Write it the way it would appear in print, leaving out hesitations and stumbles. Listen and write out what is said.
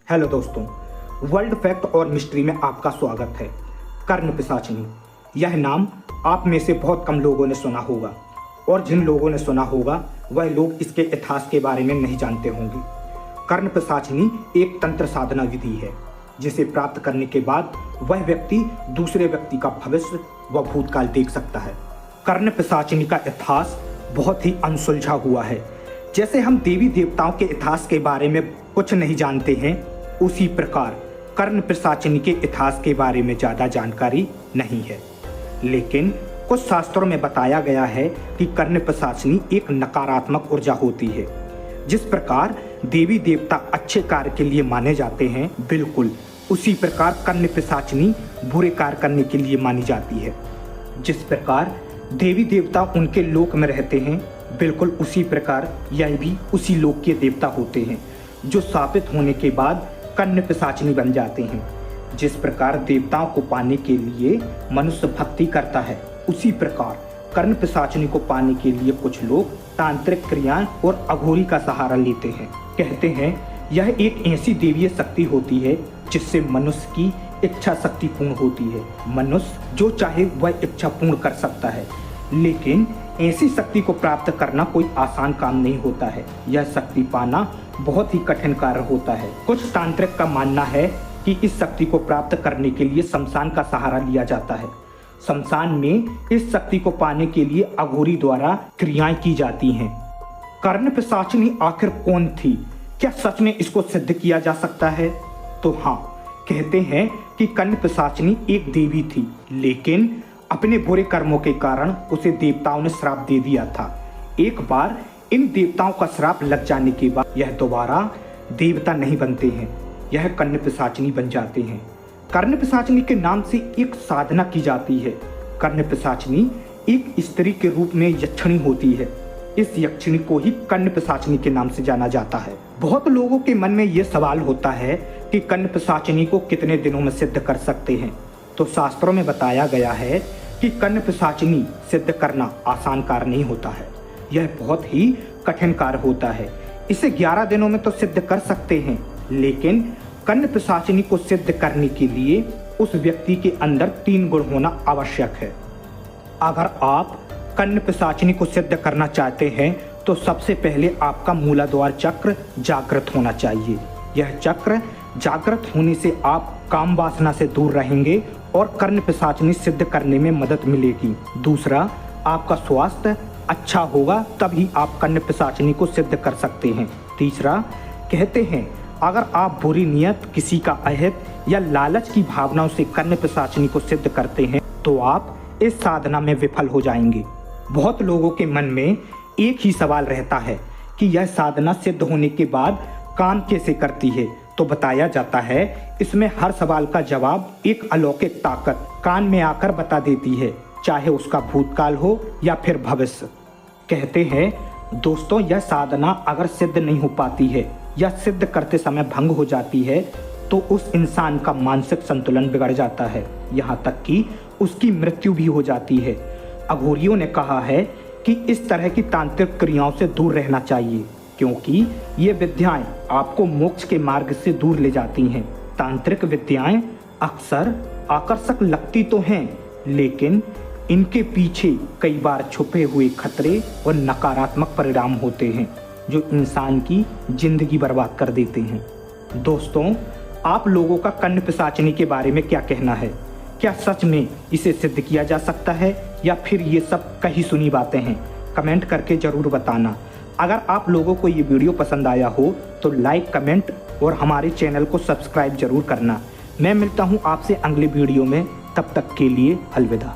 Hello दोस्तों, world fact और mystery में आपका स्वागत है। कर्ण पिशाचिनी, यह नाम आप में से बहुत कम लोगों ने सुना होगा और जिन लोगों ने सुना होगा वह लोग इसके इतिहास के बारे में नहीं जानते होंगे। कर्ण पिशाचिनी एक तंत्र साधना विधि है जिसे प्राप्त करने के बाद वह व्यक्ति दूसरे व्यक्ति का भविष्य व भूतकाल देख सकता है। कर्ण पिशाचिनी का इतिहास बहुत ही अनसुलझा हुआ है। जैसे हम देवी देवताओं के इतिहास के बारे में कुछ नहीं जानते हैं, उसी प्रकार कर्ण पिशाचिनी के इतिहास के बारे में ज़्यादा जानकारी नहीं है। लेकिन कुछ शास्त्रों में बताया गया है कि कर्ण पिशाचिनी एक नकारात्मक ऊर्जा होती है। जिस प्रकार देवी देवता अच्छे कार्य के लिए माने जाते हैं, बिल्कुल उसी प्रकार कर्ण पिशाचिनी बुरे कार्य करने के लिए मानी जाती है। जिस प्रकार देवी देवता उनके लोक में रहते हैं, बिल्कुल उसी प्रकार यह भी उसी लोक के देवता होते हैं जो शापित होने के बाद कर्ण पिशाचिनी बन जाते हैं। जिस प्रकार देवताओं को पाने के लिए मनुष्य भक्ति करता है, उसी प्रकार कर्ण पिशाचिनी को पाने के लिए कुछ लोग तांत्रिक क्रियाएं और अघोरी का सहारा लेते हैं। कहते हैं यह एक ऐसी देवीय शक्ति होती है जिससे मनुष्य की इच्छा शक्ति पूर्ण होती है। मनुष्य जो चाहे वह इच्छा पूर्ण कर सकता है, लेकिन ऐसी शक्ति को प्राप्त करना कोई आसान काम नहीं होता है। यह शक्ति पाना बहुत ही कठिन कार्य होता है। कुछ तांत्रिक का मानना है कि इस शक्ति को प्राप्त करने के लिए शमशान का सहारा लिया जाता है। शमशान में इस शक्ति को पाने के लिए अघोरी द्वारा क्रियाएं की जाती हैं। कर्ण पिशाचिनी आखिर कौन थी? क्या सच में इसको सिद्ध किया जा सकता है? तो हाँ, कहते हैं कि कर्ण पिशाचिनी एक देवी थी, लेकिन अपने बुरे कर्मों के कारण उसे देवताओं ने श्राप दे दिया था। एक बार इन देवताओं का श्राप लग जाने के बाद यह दोबारा देवता नहीं बनते हैं, यह कर्ण पिशाचिनी बन जाते हैं। कर्ण पिशाचिनी के नाम से एक साधना की जाती है। कर्ण पिशाचिनी एक स्त्री के रूप में यक्षिणी होती है। इस यक्षिणी को ही कर्ण पिशाचिनी के नाम से जाना जाता है। बहुत लोगों के मन में यह सवाल होता है कि कर्ण पिशाचिनी को कितने दिनों में सिद्ध कर सकते हैं। तो शास्त्रों में बताया गया है कि कर्ण पिशाचिनी सिद्ध करना आसान कार्य नहीं होता है। यह बहुत ही कठिन कार्य होता है। इसे 11 दिनों में तो सिद्ध कर सकते हैं, लेकिन कर्ण पिशाचिनी को सिद्ध करने के लिए उस व्यक्ति के अंदर 3 गुण होना आवश्यक है। अगर आप कर्ण पिशाचिनी को सिद्ध करना चाहते हैं तो सबसे पहले आपका मूलाधार चक्र जागृत होना चाहिए। यह चक्र जागृत होने से आप काम वासना से दूर रहेंगे और कर्ण पिशाचिनी सिद्ध करने में मदद मिलेगी। दूसरा, आपका स्वास्थ्य अच्छा होगा, तभी आप कर्ण पिशाचिनी को सिद्ध कर सकते हैं। तीसरा, कहते हैं अगर आप बुरी नियत, किसी का अहित या लालच की भावनाओं से कर्ण पिशाचिनी को सिद्ध करते हैं तो आप इस साधना में विफल हो जाएंगे। बहुत लोगों के मन में एक ही सवाल रहता है कि यह साधना सिद्ध होने के बाद काम कैसे करती है। तो बताया जाता है इसमें हर सवाल का जवाब एक अलौकिक ताकत कान में आकर बता देती है, चाहे उसका भूतकाल हो या फिर भविष्य। कहते हैं दोस्तों, यह साधना अगर सिद्ध नहीं हो पाती है या सिद्ध करते समय भंग हो जाती है तो उस इंसान का मानसिक संतुलन बिगड़ जाता है, यहाँ तक कि उसकी मृत्यु भी हो जाती है। अघोरियों ने कहा है कि इस तरह की तांत्रिक क्रियाओं से दूर रहना चाहिए, क्योंकि ये विद्याएं आपको मोक्ष के मार्ग से दूर ले जाती हैं। तांत्रिक विद्याएं अक्सर आकर्षक लगती तो हैं, लेकिन इनके पीछे कई बार छुपे हुए खतरे और नकारात्मक परिणाम होते हैं जो इंसान की जिंदगी बर्बाद कर देते हैं। दोस्तों, आप लोगों का कर्ण पिशाचिनी के बारे में क्या कहना है? क्या सच में इसे सिद्ध किया जा सकता है या फिर ये सब कही सुनी बातें हैं? कमेंट करके जरूर बताना। अगर आप लोगों को ये वीडियो पसंद आया हो तो लाइक, कमेंट और हमारे चैनल को सब्सक्राइब जरूर करना। मैं मिलता हूँ आपसे अगले वीडियो में, तब तक के लिए अलविदा।